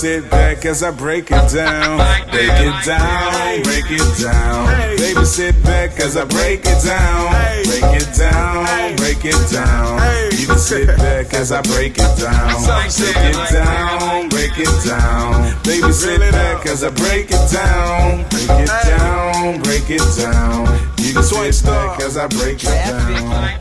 Sit back as I break it down, break it down, break it down. Baby, sit back as I break it down, break it down, break it down. You can sit back as I break it down, break it down, break it down. Baby, sit back as I break it down, break it down, break it down. You can sit back as I break it down.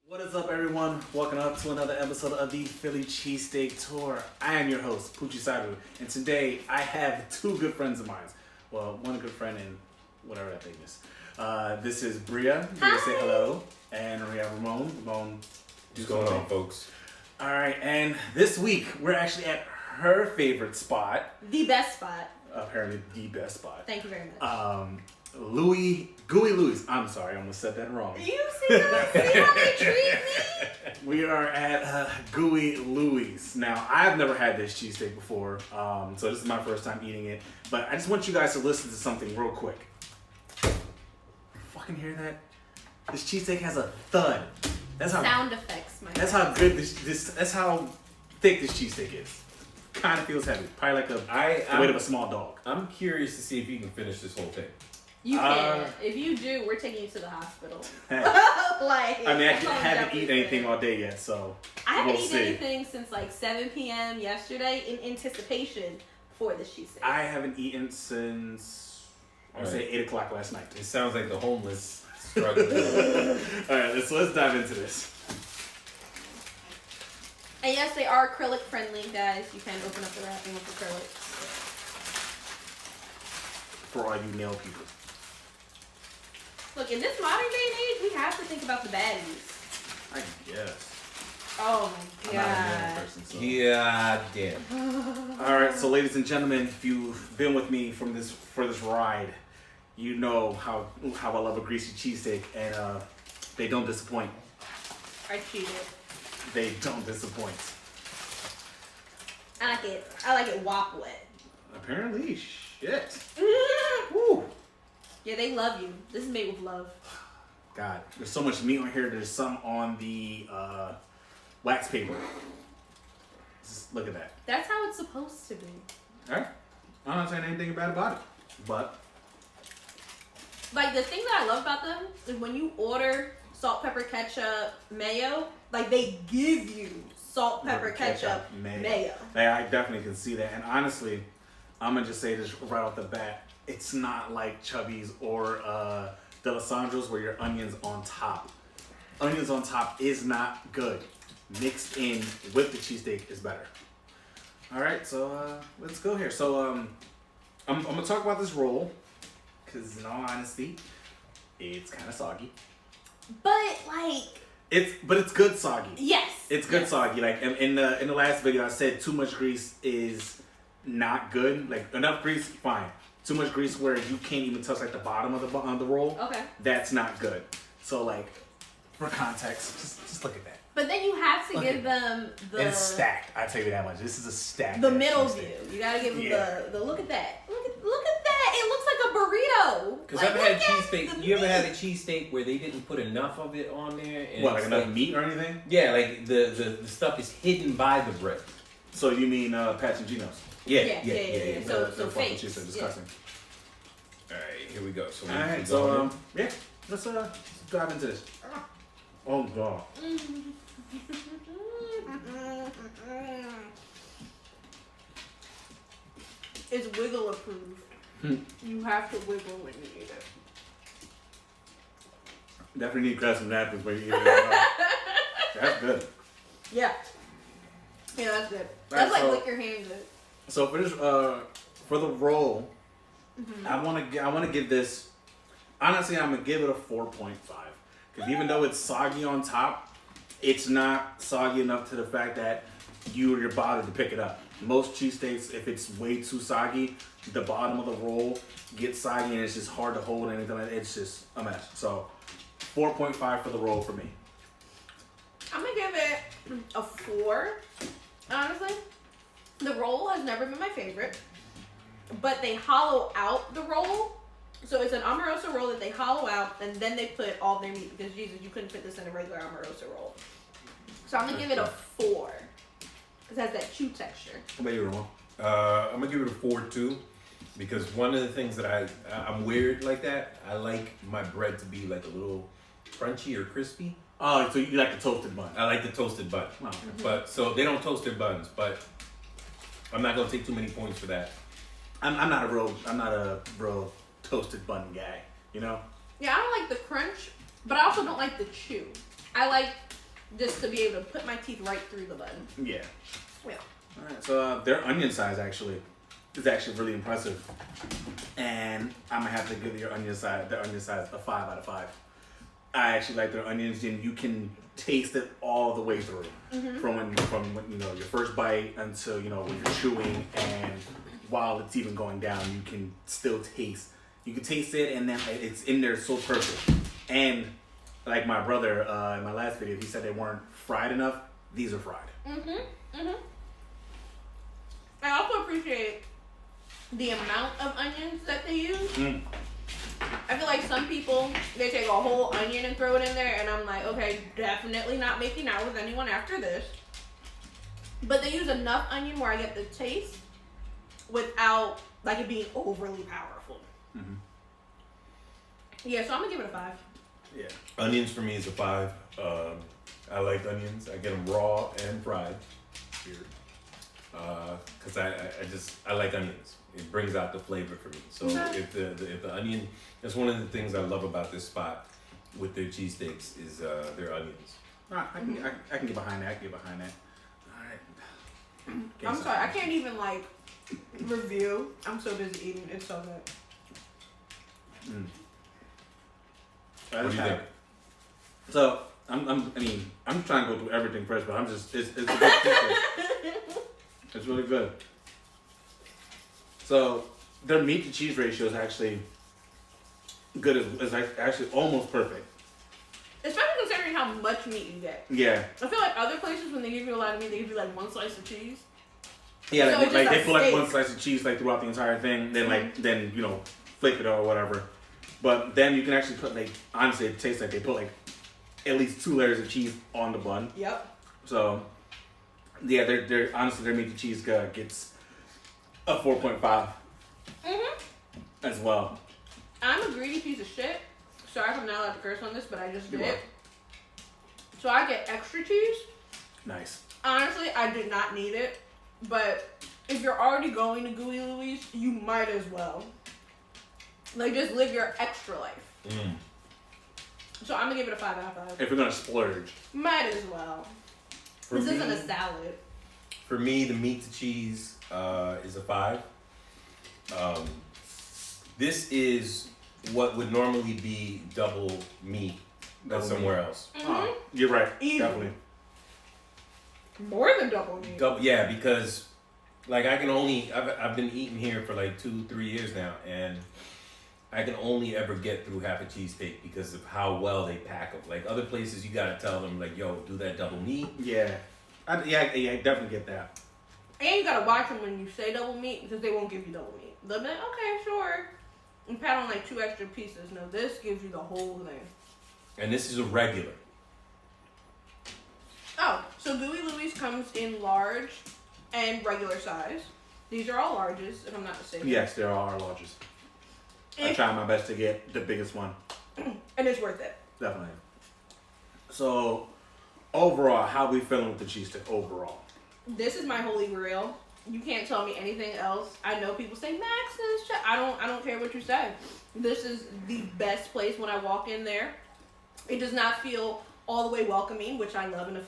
What is up, everyone? Welcome up to another episode of the Philly Cheesesteak Tour. I am your host, Puchi Saru, and today I have two good friends of mine. Well, one good friend and whatever that thing is. This is Bria. Bria, say hello. And we have Ramon. Ramon, what's going on, folks? All right, and this week we're actually at her favorite spot. The best spot. Apparently, the best spot. Thank you very much. Louie, Gooey Looies. I'm sorry, I almost said that wrong. You see how they treat me? We are at Gooey Looies. Now, I've never had this cheesesteak before, so this is my first time eating it. But I just want you guys to listen to something real quick. You fucking hear that? This cheesesteak has a thud. That's how sound effects, my That's how good this. That's how thick this cheesesteak is. Kind of feels heavy, probably like the weight of a small dog. I'm curious to see if you can finish this whole thing. You can. If you do, we're taking you to the hospital. Hey. Like, I mean, I haven't eaten anything all day yet, so I haven't eaten anything since like 7 p.m. yesterday in anticipation for this cheesesteak. I haven't eten since I would say 8 o'clock last night. It sounds like the homeless struggling. All right, let's dive into this. And yes, they are acrylic friendly, guys. You can open up the wrapping with acrylic. For all you nail people. Look, in this modern day and age, we have to think about the baddies. I guess. Oh my god. I'm not a nail person, so. Yeah, damn. All right, so ladies and gentlemen, if you've been with me for this ride, you know how I love a greasy cheesesteak, and they don't disappoint. I cheated. They don't disappoint. I like it wop wet. Apparently, shit. Woo. Yeah, they love you. This is made with love. God, there's so much meat on here. There's some on the wax paper. Just look at that. That's how it's supposed to be. All right. I'm not saying anything bad about it, but like the thing that I love about them is when you order salt, pepper, ketchup, mayo, like they give you salt, pepper, ketchup, mayo. Yeah, I definitely can see that. And honestly, I'm gonna just say this right off the bat. It's not like Chubby's or D'Alessandro's where your onions on top. Onions on top is not good. Mixed in with the cheesesteak is better. All right, so let's go here. So I'm gonna talk about this roll because in all honesty, it's kind of soggy. But like it's good soggy. Yes. It's good soggy. Like in the last video, I said too much grease is not good. Like enough grease, fine. Too much grease where you can't even touch like the bottom of the roll. Okay. That's not good. So like, for context, just look at that. But then you have to give them the... And it's stacked. I tell you that much. This is a stack. The middle view. You gotta give them the look at that. Look at that. It looks like a burrito. Because I've had cheesesteak. You ever had a cheesesteak where they didn't put enough of it on there? And what, like enough meat or anything? Yeah, like the stuff is hidden by the bread. So you mean Patch and Geno's? Yeah. So fake. Cheese are disgusting. All right, here we go. So Alright, so let's dive into this. Oh god. It's wiggle approved. You have to wiggle when you eat it. Definitely need to grab some napkins when you eat it. That's good. Yeah. Yeah, that's good. That's like lick your hand good. So for this, for the roll, I want to give this. Honestly, I'm gonna give it a 4.5 because even though it's soggy on top, it's not soggy enough to the fact that you're bothered to pick it up. Most cheesesteaks, if it's way too soggy, the bottom of the roll gets soggy and it's just hard to hold and anything like that. It's just a mess. So 4.5 for the roll for me. I'm gonna give it a 4. Honestly, the roll has never been my favorite, but they hollow out the roll. So it's an Omarosa roll that they hollow out, and then they put all their meat, because Jesus, you couldn't fit this in a regular Omarosa roll. So I'm gonna give it a 4. Cause it has that chew texture. How about you, Ramon? I'm gonna give it a 4 too, because one of the things that I'm weird like that. I like my bread to be like a little crunchy or crispy. Oh, so you like the toasted bun? I like the toasted bun. Oh, okay. But so they don't toast their buns, but I'm not gonna take too many points for that. I'm not a real toasted bun guy. You know? Yeah, I don't like the crunch, but I also don't like the chew. I like just to be able to put my teeth right through the bun. Yeah. Yeah. All right. So their onion size is actually really impressive, and I'm gonna have to give their onion size a 5 out of 5. I actually like their onions, and you can taste it all the way through, from when you know your first bite until you know when you're chewing, and while it's even going down, you can still taste. You can taste it, and then it's in there so perfect. And like my brother in my last video, he said they weren't fried enough. These are fried. I also appreciate the amount of onions that they use. I feel like some people, they take a whole onion and throw it in there, and I'm like, okay, definitely not making out with anyone after this. But they use enough onion where I get the taste without like it being overly powerful. Yeah, so I'm gonna give it a 5. Yeah. Onions for me is a 5. I like onions. I get them raw and fried. Because I like onions. It brings out the flavor for me. So if the onion, that's one of the things I love about this spot with their cheesesteaks is their onions. I can get behind that. All right. I'm sorry, I can't even like review. I'm so busy eating. It's so good. What do you think? So I'm trying to go through everything first, but it's a good cheesesteak. It's really good. So their meat to cheese ratio is actually good. Is actually almost perfect. Especially considering how much meat you get. Yeah. I feel like other places when they give you a lot of meat, they give you like 1 slice of cheese. Yeah, So like, it's like just they a put like steak. 1 slice of cheese like throughout the entire thing, then you know flake it or whatever. But then you can actually put like honestly, it tastes like they put like at least 2 layers of cheese on the bun. Yep. So yeah, they're honestly their meat to cheese gets a 4.5 as well. I'm a greedy piece of shit. Sorry if I'm not allowed to curse on this, but I just You did. are. So I get extra cheese. Nice. Honestly, I did not need it, but if you're already going to Gooey Looies, you might as well. Like, just live your extra life. So I'm gonna give it a 5 out of 5. If you're gonna splurge, Might as well. For This me, isn't a salad. For me, the meat to cheese is a 5. This is what would normally be double meat somewhere else. You're right. Easy. Definitely. More than double meat. Yeah, because like I've been eating here for like 2-3 years now, and I can only ever get through half a cheesesteak because of how well they pack them. Like other places, you gotta tell them like, yo, do that double meat. Yeah. I definitely get that. And you gotta watch them when you say double meat because they won't give you double meat. They'll be like, okay, sure. And pat on like 2 extra pieces. No, this gives you the whole thing. And this is a regular. Oh, so Gooey Looies comes in large and regular size. These are all larges, if I'm not mistaken. Yes, there are larges. I try my best to get the biggest one. And it's worth it. Definitely. So, overall, how we feeling with the cheesesteak overall? This is my holy grail. You can't tell me anything else. I know people say Max's. I don't care what you say. This is the best place when I walk in there. It does not feel all the way welcoming, which I love in a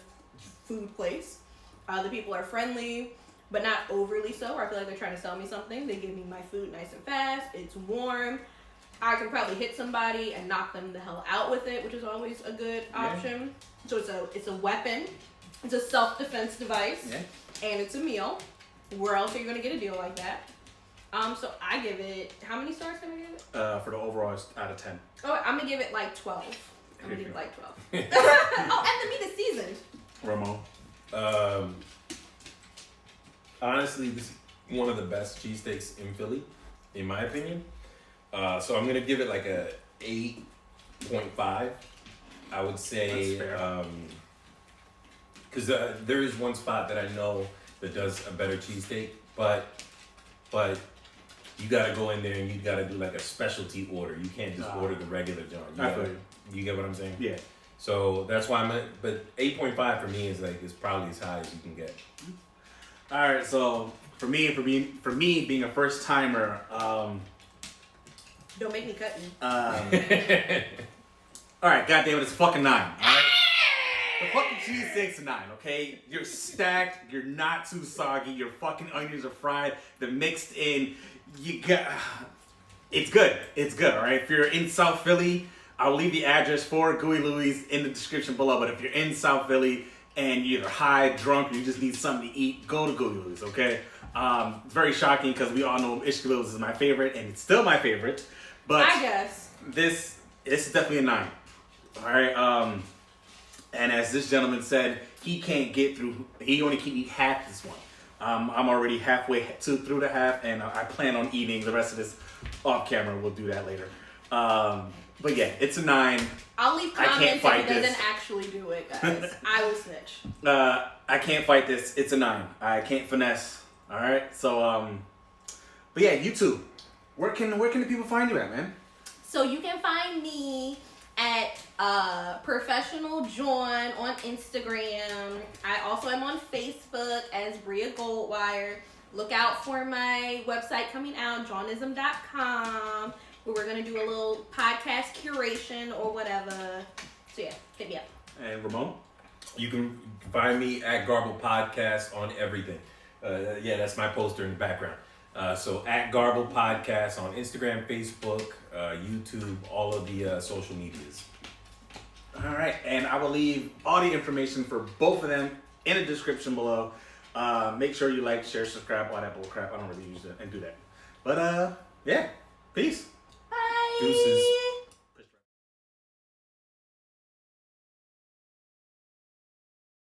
food place. The people are friendly, but not overly so. Or I feel like they're trying to sell me something. They give me my food nice and fast. It's warm. I can probably hit somebody and knock them the hell out with it, which is always a good option. So it's a weapon. It's a self-defense device. Yeah. And it's a meal. Where else are you gonna get a deal like that? So I give it. How many stars can I give it? For the overall, it's out of 10. Oh, I'm gonna give it like 12. I'm gonna Here give you it go. like 12. Oh, and the meat is seasoned. Ramon? Honestly, this is one of the best cheesesteaks in Philly, in my opinion. So I'm gonna give it like a 8.5. I would say That's fair. Because there is one spot that I know that does a better cheesesteak, but you gotta go in there and you gotta do like a specialty order. You can't just order the regular John. I feel you. You get what I'm saying? Yeah. So that's why but 8.5 for me is probably as high as you can get. All right, so for me being a first timer, Don't make me cut you. all right, goddamn it, it's a fucking 9. All right, the fucking cheesesteak's a 9. Okay, you're stacked. You're not too soggy. Your fucking onions are fried. They're mixed in. You got. It's good. It's good. All right. If you're in South Philly, I'll leave the address for Gooey Looies in the description below. But if you're in South Philly and you're either high, drunk, or you just need something to eat, go to Gooey Looies. Okay. Very shocking because we all know Ishkalos is my favorite, and it's still my favorite. But I guess this is definitely a 9. All right. And as this gentleman said, he can't get through. He only can eat half this one. I'm already halfway through the half, and I plan on eating the rest of this off camera. We'll do that later. But yeah, it's a 9. I'll leave I can't comments if fight he doesn't this. actually do it, guys. I will snitch. I can't fight this. It's a 9. I can't finesse. All right. So but yeah, YouTube. Where can the people find you at, man? So you can find me at ProfessionalJawn on Instagram. I also am on Facebook as Bria Goldwire. Look out for my website coming out, jawnism.com, where we're going to do a little podcast curation or whatever. So yeah, hit me up. And Ramon? You can find me at Garble Podcast on everything. Yeah, that's my poster in the background. So at Garble Podcast on Instagram, Facebook, YouTube, all of the social medias. All right, and I will leave all the information for both of them in the description below. Make sure you like, share, subscribe, all that bull crap. I don't really use it and do that. But yeah, peace.